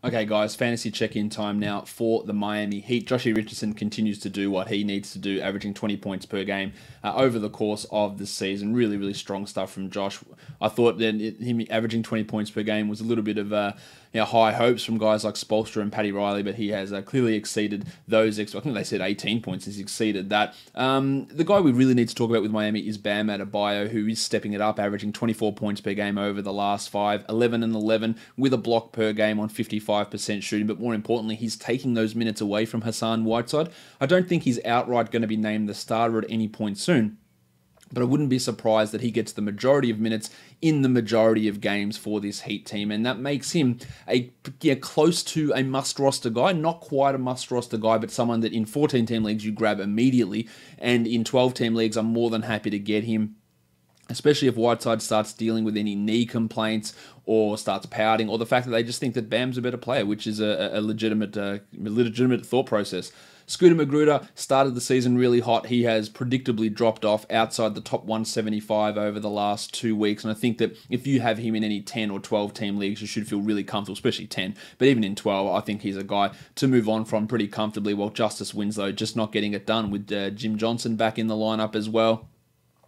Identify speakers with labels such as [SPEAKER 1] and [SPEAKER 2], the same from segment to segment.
[SPEAKER 1] Okay, guys, fantasy check-in time now for the Miami Heat. Joshy Richardson continues to do what he needs to do, averaging 20 points per game over the course of the season. Really, really strong stuff from Josh. I thought that him averaging 20 points per game was a little bit of high hopes from guys like Spolstra and Paddy Riley, but he has clearly exceeded those. I think they said 18 points. He's exceeded that. The guy we really need to talk about with Miami is Bam Adebayo, who is stepping it up, averaging 24 points per game over the last five, 11 and 11 with a block per game on 55% shooting. But more importantly, he's taking those minutes away from Hassan Whiteside. I don't think he's outright going to be named the starter at any point soon, but I wouldn't be surprised that he gets the majority of minutes in the majority of games for this Heat team, and that makes him close to a must-roster guy. Not quite a must-roster guy, but someone that in 14-team leagues you grab immediately, and in 12-team leagues I'm more than happy to get him, especially if Whiteside starts dealing with any knee complaints or starts pouting, or the fact that they just think that Bam's a better player, which is a legitimate thought process. Scooter Magruder started the season really hot. He has predictably dropped off outside the top 175 over the last 2 weeks, and I think that if you have him in any 10 or 12 team leagues, you should feel really comfortable, especially 10, but even in 12, I think he's a guy to move on from pretty comfortably, while Justice Winslow just not getting it done with Jim Johnson back in the lineup as well.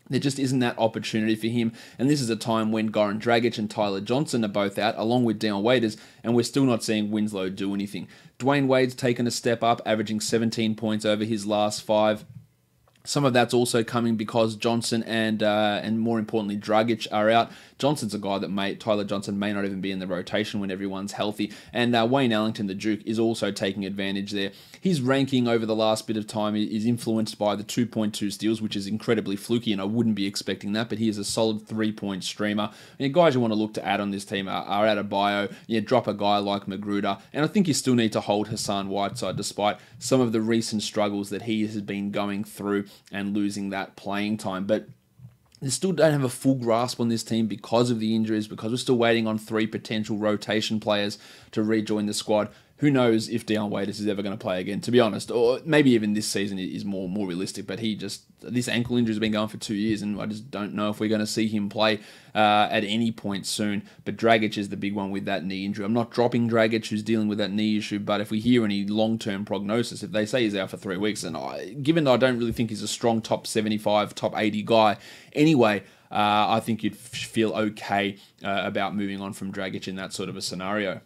[SPEAKER 1] There just isn't that opportunity for him, and this is a time when Goran Dragic and Tyler Johnson are both out, along with Dion Waiters, and we're still not seeing Winslow do anything. Dwayne Wade's taken a step up, averaging 17 points over his last five. Some of that's also coming because Johnson and more importantly Dragic are out. Johnson's a guy that Tyler Johnson may not even be in the rotation when everyone's healthy, and Wayne Ellington, the Duke, is also taking advantage there. His ranking over the last bit of time is influenced by the 2.2 steals, which is incredibly fluky, and I wouldn't be expecting that, but he is a solid 3-point streamer. And guys you want to look to add on this team are Adebayo, drop a guy like Magruder, and I think you still need to hold Hassan Whiteside despite some of the recent struggles that he has been going through and losing that playing time. But they still don't have a full grasp on this team because of the injuries, because we're still waiting on 3 potential rotation players to rejoin the squad. Who knows if Dion Waiters is ever going to play again, to be honest. Or maybe even this season is more realistic, but this ankle injury has been going for 2 years, and I just don't know if we're going to see him play at any point soon. But Dragic is the big one with that knee injury. I'm not dropping Dragic, who's dealing with that knee issue, but if we hear any long-term prognosis, if they say he's out for 3 weeks, and given that I don't really think he's a strong top 75, top 80 guy anyway, I think you'd feel okay about moving on from Dragic in that sort of a scenario.